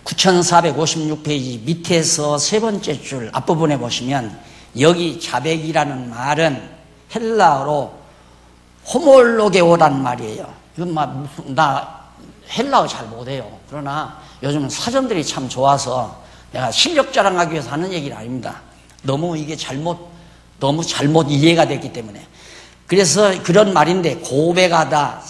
9456페이지 밑에서 세 번째 줄 앞부분에 보시면 여기 자백이라는 말은 헬라어로 호몰로게오란 말이에요. 이건 나 헬라어 잘 못해요. 그러나 요즘은 사전들이 참 좋아서 내가 실력 자랑하기 위해서 하는 얘기는 아닙니다. 너무 잘못 이해가 됐기 때문에. 그래서 그런 말인데 고백하다,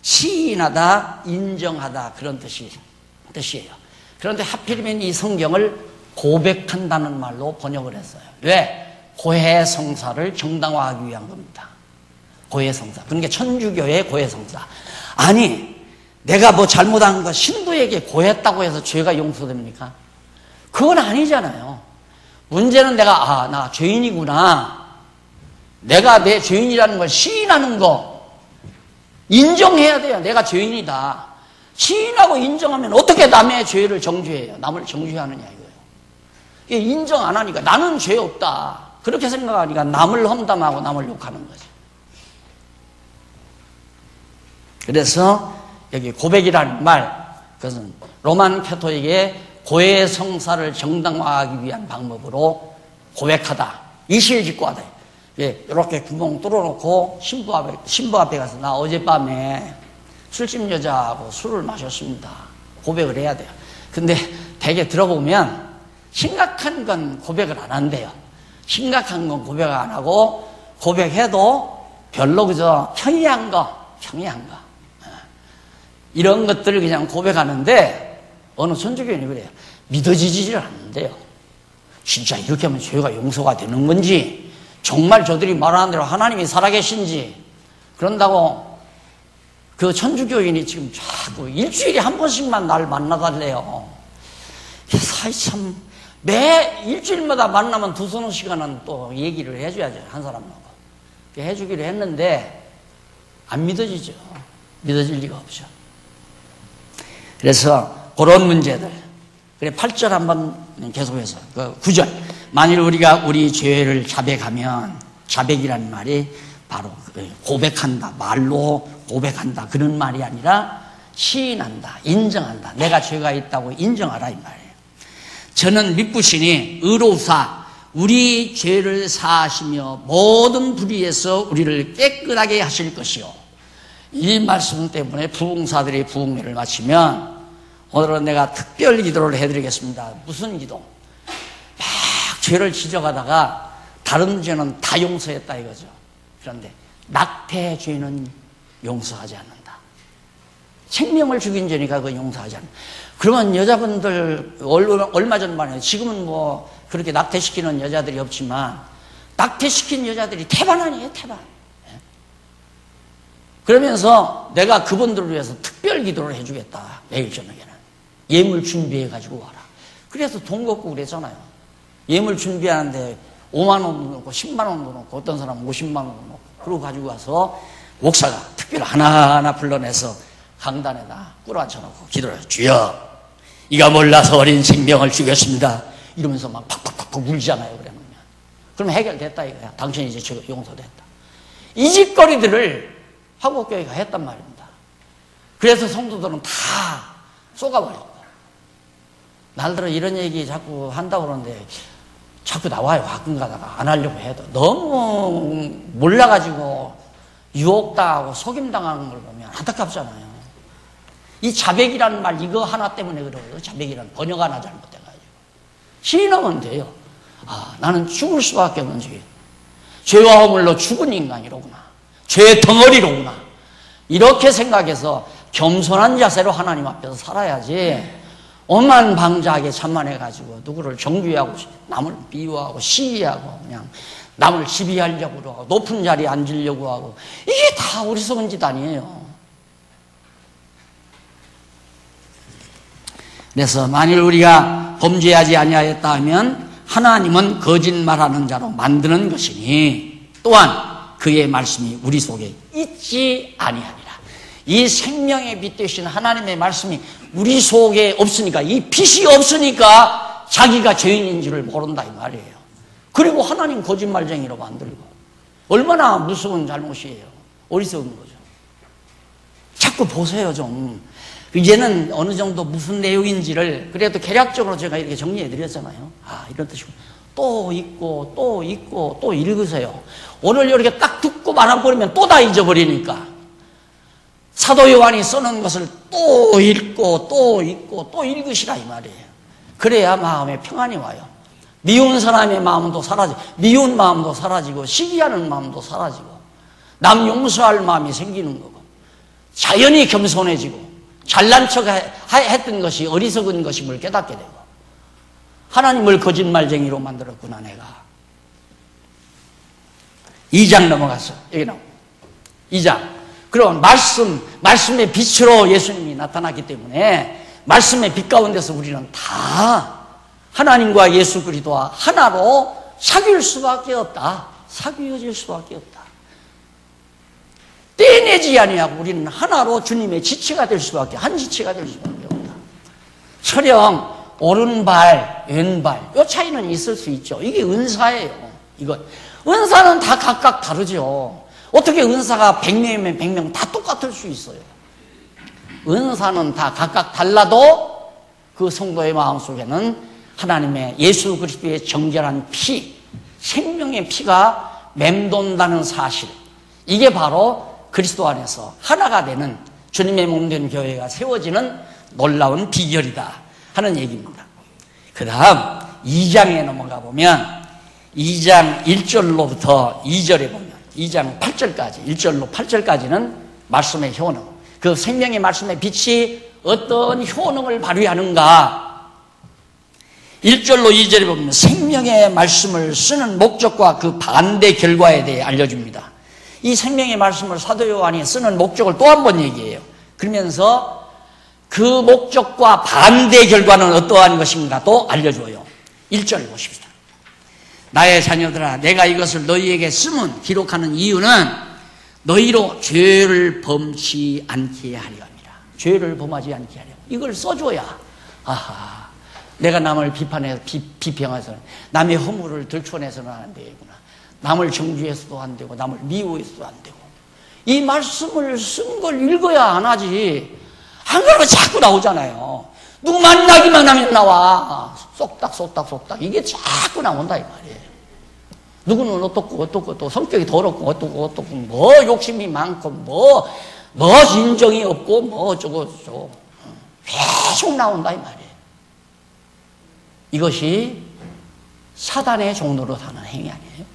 시인하다, 인정하다 그런 뜻이에요. 그런데 하필이면 이 성경을 고백한다는 말로 번역을 했어요. 왜? 고해성사를 정당화하기 위한 겁니다. 고해성사. 그러니까 천주교의 고해성사. 아니, 내가 뭐 잘못한 거 신부에게 고했다고 해서 죄가 용서됩니까? 그건 아니잖아요. 문제는 내가 나 죄인이구나. 내가 내 죄인이라는 걸 시인하는 거 인정해야 돼요. 내가 죄인이다. 시인하고 인정하면 어떻게 남의 죄를 정죄해요? 남을 정죄하느냐 이거예요. 이게 인정 안 하니까 나는 죄 없다. 그렇게 생각하니까 남을 험담하고 남을 욕하는 거죠. 그래서 여기 고백이라는 말, 그것은 로만 캐토릭의 고해 성사를 정당화하기 위한 방법으로 고백하다, 이실직고하다. 이렇게 구멍 뚫어놓고 신부 앞에 가서 나 어젯밤에 술집 여자하고 술을 마셨습니다. 고백을 해야 돼요. 근데 되게 들어보면 심각한 건 고백을 안 한대요. 심각한 건 고백 안 하고 고백해도 별로 그저 평이한 거 이런 것들을 그냥 고백하는데 어느 천주교인이 그래요. 믿어지질 않는데요. 진짜 이렇게 하면 죄가 용서가 되는 건지, 정말 저들이 말하는 대로 하나님이 살아계신지, 그런다고 그 천주교인이 지금 자꾸 일주일에 한 번씩만 날 만나달래요. 그래서 참 매 일주일마다 만나면 두서너 시간은 또 얘기를 해줘야죠. 한 사람하고. 해주기로 했는데 안 믿어지죠. 믿어질 리가 없죠. 그래서 그런 문제들. 그래 8절 한번 계속해서 9절. 만일 우리가 우리 죄를 자백하면, 자백이라는 말이 바로 고백한다, 말로 고백한다, 그런 말이 아니라 시인한다, 인정한다. 내가 죄가 있다고 인정하라 이 말이에요. 저는 믿으시니 의로우사 우리 죄를 사하시며 모든 불의에서 우리를 깨끗하게 하실 것이요. 이 말씀 때문에 부흥사들이 부흥회를 마치면 오늘은 내가 특별 기도를 해드리겠습니다. 무슨 기도? 막 죄를 지적하다가 다른 죄는 다 용서했다 이거죠. 그런데 낙태 죄는 용서하지 않는다. 생명을 죽인 죄니까 그거 용서하지 않는다. 그러면 여자분들 얼마 전만에, 지금은 뭐 그렇게 낙태시키는 여자들이 없지만 낙태시킨 여자들이 태반 아니에요, 태반. 그러면서 내가 그분들을 위해서 특별 기도를 해주겠다. 내일 저녁에는 예물 준비해가지고 와라. 그래서 돈 걷고 그랬잖아요. 예물 준비하는데 5만 원도 넣고 10만 원도 넣고 어떤 사람은 50만 원도 넣고 그러고 가지고 와서 목사가 특별 하나하나 불러내서 강단에다 꿇어앉혀놓고 기도를 해요. 주여, 이가 몰라서 어린 생명을 죽였습니다. 이러면서 막 팍팍팍 울잖아요. 그러면 해결됐다 이거야. 당신이 이제 죄가 용서됐다. 이 짓거리들을 한국교회가 했단 말입니다. 그래서 성도들은 다 쏘가버렸고, 날들은 이런 얘기 자꾸 한다고 그러는데 자꾸 나와요. 가끔 가다가 안 하려고 해도 너무 몰라가지고 유혹당하고 속임당하는 걸 보면 안타깝잖아요. 이 자백이라는 말 이거 하나 때문에 그래요. 자백이라는 번역 하나 잘못돼가지고 시인하면 돼요. 아, 나는 죽을 수밖에 없는 죄, 죄와 허물로 죽은 인간이로구나, 죄의 덩어리로구나, 이렇게 생각해서 겸손한 자세로 하나님 앞에서 살아야지 오만방자하게 자만해가지고 누구를 정죄하고 남을 비유하고 시기하고 그냥 남을 지배하려고 하고 높은 자리에 앉으려고 하고, 이게 다 어리석은 짓 아니에요. 그래서 만일 우리가 범죄하지 아니하였다 하면 하나님은 거짓말하는 자로 만드는 것이니 또한 그의 말씀이 우리 속에 있지 아니하니라. 이 생명의 빛 되신 하나님의 말씀이 우리 속에 없으니까, 이 빛이 없으니까 자기가 죄인인 줄을 모른다 이 말이에요. 그리고 하나님 거짓말쟁이로 만들고, 얼마나 무서운 잘못이에요. 어리석은 거죠. 자꾸 보세요 좀. 이제는 어느 정도 무슨 내용인지를 그래도 개략적으로 제가 이렇게 정리해 드렸잖아요. 아, 이런 뜻이고, 또 읽고 또 읽고 또 읽으세요. 오늘 이렇게 딱 듣고 말아버리면 또 다 잊어버리니까 사도 요한이 써놓은 것을 또 읽고 또 읽고 또 읽으시라 이 말이에요. 그래야 마음에 평안이 와요. 미운 사람의 마음도 사라지고, 미운 마음도 사라지고, 시기하는 마음도 사라지고, 남 용서할 마음이 생기는 거고, 자연히 겸손해지고, 잘난 척 했던 것이 어리석은 것임을 깨닫게 되고, 하나님을 거짓말쟁이로 만들었구나 내가. 2장 넘어갔어. 여기 나옵니다. 2장. 그럼 말씀의 빛으로 예수님이 나타났기 때문에 말씀의 빛 가운데서 우리는 다 하나님과 예수 그리스도와 하나로 사귈 수밖에 없다. 사귀어질 수밖에 없다. 떼내지 아니하고 우리는 하나로 주님의 지체가 될 수밖에, 한 지체가 될 수밖에 없다. 철형 오른발, 왼발, 이 차이는 있을 수 있죠. 이게 은사예요. 이건 은사는 다 각각 다르죠. 어떻게 은사가 100명이면 100명 다 똑같을 수 있어요. 은사는 다 각각 달라도 그 성도의 마음속에는 하나님의 예수 그리스도의 정결한 피, 생명의 피가 맴돈다는 사실, 이게 바로 그리스도 안에서 하나가 되는 주님의 몸된 교회가 세워지는 놀라운 비결이다 하는 얘기입니다. 그 다음 2장에 넘어가 보면 2장 1절로부터 2절에 보면 2장 8절까지 1절로 8절까지는 말씀의 효능, 그 생명의 말씀의 빛이 어떤 효능을 발휘하는가. 1절로 2절에 보면 생명의 말씀을 쓰는 목적과 그 반대 결과에 대해 알려줍니다. 이 생명의 말씀을 사도 요한이 쓰는 목적을 또 한 번 얘기해요. 그러면서 그 목적과 반대 결과는 어떠한 것인가 또 알려줘요. 1절 보십시다. 나의 자녀들아, 내가 이것을 너희에게 쓰면 기록하는 이유는 너희로 죄를 범치 않게 하려 합니다. 죄를 범하지 않게 하려. 이걸 써줘야, 아하, 내가 남을 비평해서 남의 허물을 들춰내서는 안 되구나. 남을 정죄해서도 안 되고 남을 미워해서도 안 되고, 이 말씀을 쓴 걸 읽어야 안 하지. 안 그러면 자꾸 나오잖아요. 누구 만나기만 하면 나와. 쏙딱 이게 자꾸 나온다 이 말이에요. 누구는 어떻고 또 성격이 더럽고 어떻고 뭐 욕심이 많고 뭐 인정이 없고 뭐 어쩌고 계속 나온다 이 말이에요. 이것이 사단의 종로로 하는 행위 아니에요?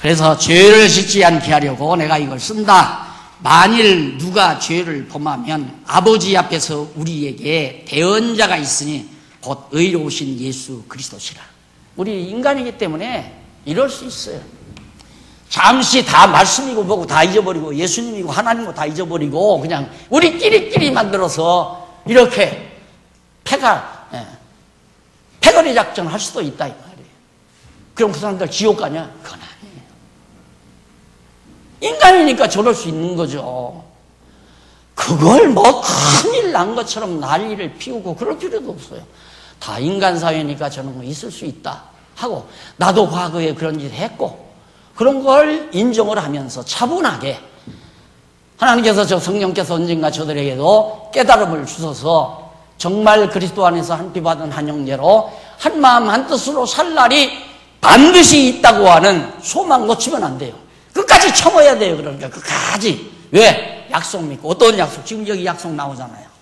그래서 죄를 짓지 않게 하려고 내가 이걸 쓴다. 만일 누가 죄를 범하면 아버지 앞에서 우리에게 대언자가 있으니 곧 의로우신 예수 그리스도시라. 우리 인간이기 때문에 이럴 수 있어요. 잠시 다 말씀이고 뭐고 다 잊어버리고 예수님이고 하나님이고 다 잊어버리고 그냥 우리끼리 만들어서 이렇게 패거리 작전을 할 수도 있다 이 말이에요. 그럼 그 사람들 지옥 가냐? 그건 아니에요. 인간이니까 저럴 수 있는 거죠. 그걸 뭐 큰일 난 것처럼 난리를 피우고 그럴 필요도 없어요. 다 인간 사회니까 저런 거 있을 수 있다 하고, 나도 과거에 그런 짓 했고 그런 걸 인정을 하면서 차분하게, 하나님께서 저 성령께서 언젠가 저들에게도 깨달음을 주셔서 정말 그리스도 안에서 한 피 받은 한 형제로 한 마음 한 뜻으로 살 날이 반드시 있다고 하는 소망 놓치면 안 돼요. 끝까지 참아야 돼요. 그러니까 끝까지. 왜? 약속 믿고. 어떤 약속? 지금 여기 약속 나오잖아요.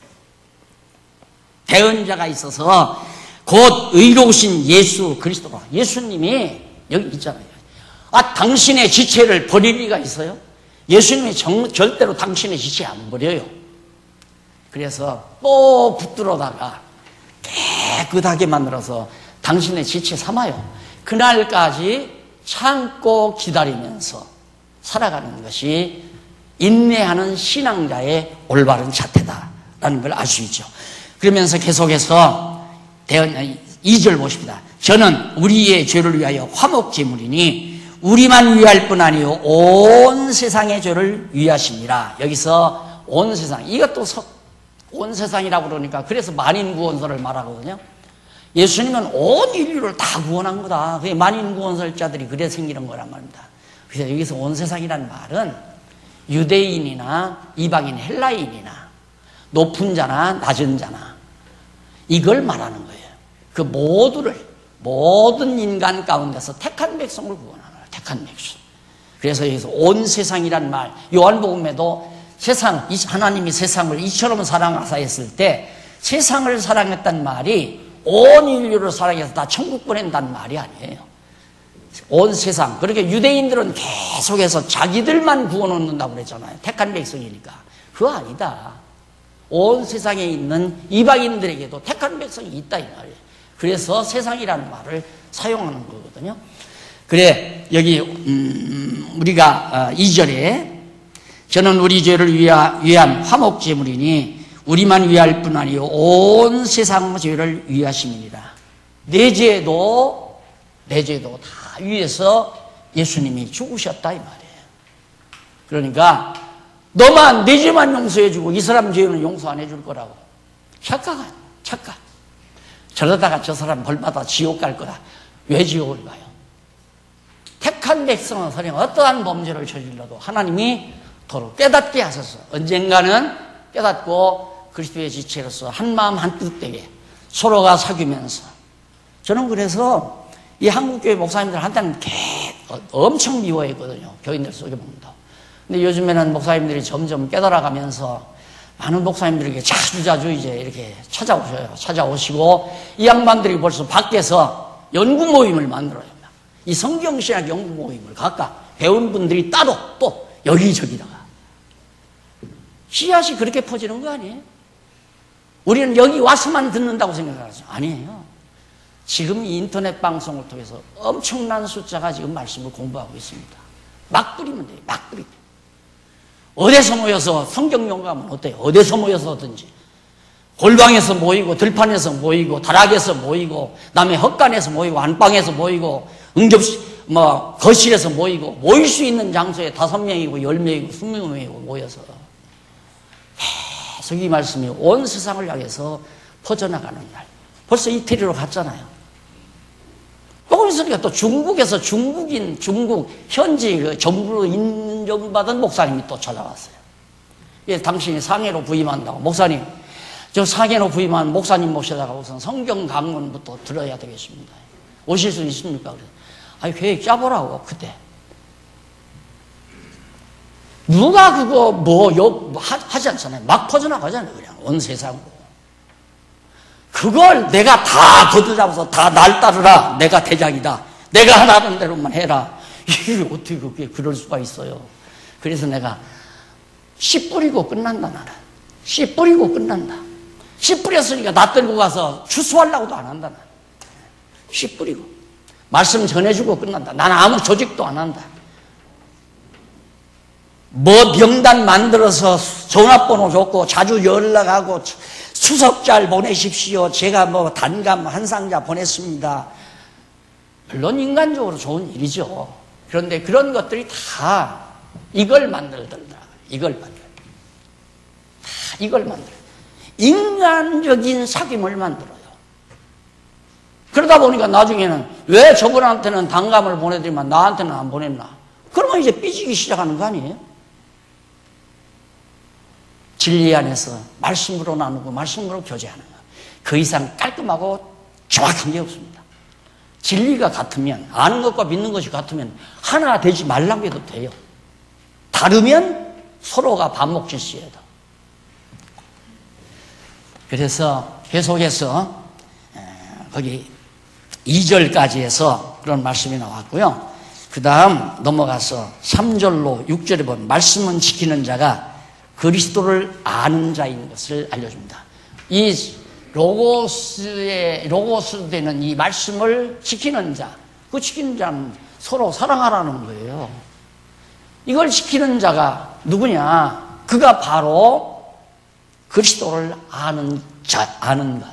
대언자가 있어서 곧 의로우신 예수 그리스도가, 예수님이 여기 있잖아요. 아, 당신의 지체를 버릴 리가 있어요? 예수님이 절대로 당신의 지체 안 버려요. 그래서 또 붙들어다가 깨끗하게 만들어서 당신의 지체 삼아요. 그날까지 참고 기다리면서 살아가는 것이 인내하는 신앙자의 올바른 자태다라는 걸 알 수 있죠. 그러면서 계속해서 2절 보십니다. 저는 우리의 죄를 위하여 화목제물이니 우리만 위할 뿐 아니요 온 세상의 죄를 위하심이라. 여기서 온 세상, 이것도 온 세상이라고 그러니까 그래서 만인구원설을 말하거든요. 예수님은 온 인류를 다 구원한 거다. 그게 만인구원설자들이 그래 생기는 거란 말입니다. 그래서 여기서 온 세상이라는 말은 유대인이나 이방인 헬라인이나 높은 자나 낮은 자나 이걸 말하는 거예요. 그 모든 인간 가운데서 택한 백성을 구원하는 거예요. 택한 백성. 그래서 여기서 온 세상이란 말, 요한복음에도 하나님이 세상을 이처럼 사랑하사 했을 때 세상을 사랑했단 말이 온 인류를 사랑해서 다 천국 보낸다는 말이 아니에요. 온 세상. 그렇게 유대인들은 계속해서 자기들만 구원 얻는다고 그랬잖아요. 택한 백성이니까. 그거 아니다. 온 세상에 있는 이방인들에게도 택한 백성이 있다 이 말이에요. 그래서 세상이라는 말을 사용하는 거거든요. 그래 여기 우리가 2절에 저는 우리 죄를 위한 화목제물이니 우리만 위할 뿐 아니요 온 세상 죄를 위하심이니라. 내 죄도 다 위해서 예수님이 죽으셨다 이 말이에요. 그러니까 너만 내 죄만 용서해주고 이 사람 죄는 용서 안 해줄 거라고. 착각. 저러다가 저 사람 벌받아 지옥 갈 거다. 왜 지옥을 가요? 택한 백성은 설령 어떠한 범죄를 저질러도 하나님이 도로 깨닫게 하셔서 언젠가는 깨닫고 그리스도의 지체로서 한마음 한뜻 되게 서로가 사귀면서, 저는 그래서 이 한국교회 목사님들한테는 엄청 미워했거든요. 교인들 속에 봅니다. 근데 요즘에는 목사님들이 점점 깨달아가면서 많은 목사님들에게 자주 이제 이렇게 찾아오시고, 이 양반들이 벌써 밖에서 연구 모임을 만들어요. 이 성경신학 연구 모임을 각각 배운 분들이 따로 또 여기저기다가. 씨앗이 그렇게 퍼지는 거 아니에요? 우리는 여기 와서만 듣는다고 생각하죠. 아니에요. 지금 이 인터넷 방송을 통해서 엄청난 숫자가 지금 말씀을 공부하고 있습니다. 막 뿌리면 돼요. 막 뿌리면. 어디서 모여서 성경 연구하면 어때요? 어디서 모여서 하든지. 골방에서 모이고, 들판에서 모이고, 다락에서 모이고, 남의 헛간에서 모이고, 안방에서 모이고, 거실에서 모이고, 모일 수 있는 장소에 5명이고, 10명이고, 20명이고 모여서 계속 이 말씀이 온 세상을 향해서 퍼져나가는 날. 벌써 이태리로 갔잖아요. 조금 있으니까 또 중국에서 중국 현지 그 정부로 인정받은 목사님이 또 찾아왔어요. 예, 당신이 상해로 부임한다고. 목사님, 저 상해로 부임한 목사님 모셔다가 우선 성경 강론부터 들어야 되겠습니다. 오실 수 있습니까? 그래서 아니, 계획 짜보라고, 그때. 누가 그거 하지 않잖아요. 막 퍼져나가잖아요. 그냥 온 세상으로. 그걸 내가 다 걷어잡아서 다 날 따르라. 내가 대장이다. 내가 하라는 대로만 해라. 이게 어떻게 그게 그럴 수가 있어요. 그래서 내가 씨 뿌리고 끝난다, 나는. 씨 뿌리고 끝난다. 씨 뿌렸으니까 나 들고 가서 추수하려고도 안 한다, 나는. 씨 뿌리고. 말씀 전해주고 끝난다. 나는 아무 조직도 안 한다. 명단 만들어서 전화번호 줬고 자주 연락하고 수석잘 보내십시오. 제가 단감 한 상자 보냈습니다. 물론 인간적으로 좋은 일이죠. 그런데 그런 것들이 다 이걸 만들더라. 이걸 만들어. 인간적인 사귐을 만들어요. 그러다 보니까 나중에는 왜 저분한테는 단감을 보내드리면 나한테는 안 보냈나? 그러면 이제 삐지기 시작하는 거 아니에요? 진리 안에서 말씀으로 나누고 말씀으로 교제하는 것. 그 이상 깔끔하고 정확한 게 없습니다. 진리가 같으면, 아는 것과 믿는 것이 같으면 하나 되지 말라고 해도 돼요. 다르면 서로가 반목질시해야 돼. 그래서 계속해서 거기 2절까지 해서 그런 말씀이 나왔고요. 그 다음 넘어가서 3절로 6절에 보면 말씀은 지키는 자가 그리스도를 아는 자인 것을 알려줍니다. 이 로고스 되는 이 말씀을 지키는 자, 그 지키는 자는 서로 사랑하라는 거예요. 이걸 지키는 자가 누구냐? 그가 바로 그리스도를 아는 것.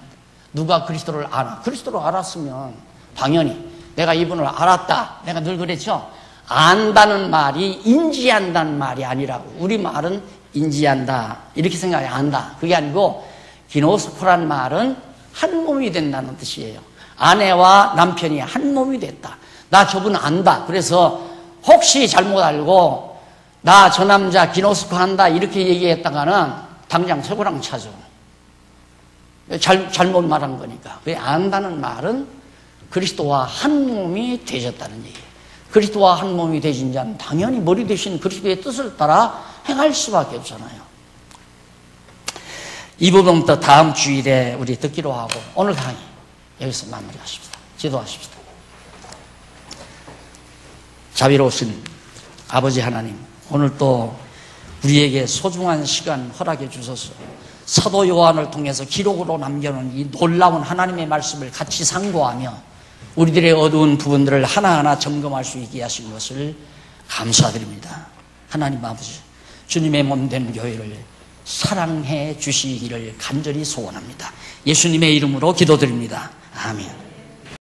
누가 그리스도를 아나? 그리스도를 알았으면 당연히 내가 이분을 알았다. 내가 늘 그랬죠. 안다는 말이 인지한다는 말이 아니라고. 우리 말은 인지한다 이렇게 생각해. 안다 그게 아니고 기노스코란 말은 한 몸이 된다는 뜻이에요. 아내와 남편이 한 몸이 됐다. 나 저분 안다. 그래서 혹시 잘못 알고 나 저 남자 기노스코 한다 이렇게 얘기했다가는 당장 최고랑 차죠. 잘못 말한 거니까. 그 안다는 말은 그리스도와 한 몸이 되셨다는 얘기예요. 그리스도와 한 몸이 되신 자는 당연히 머리 대신 그리스도의 뜻을 따라 행할 수밖에 없잖아요. 이 부분부터 다음 주일에 우리 듣기로 하고 오늘 강의 여기서 마무리하십시다. 기도하십시다. 자비로우신 아버지 하나님, 오늘 또 우리에게 소중한 시간 허락해 주셔서 사도 요한을 통해서 기록으로 남겨놓은 이 놀라운 하나님의 말씀을 같이 상고하며 우리들의 어두운 부분들을 하나하나 점검할 수 있게 하신 것을 감사드립니다. 하나님 아버지, 주님의 몸된 교회를 사랑해 주시기를 간절히 소원합니다. 예수님의 이름으로 기도드립니다. 아멘.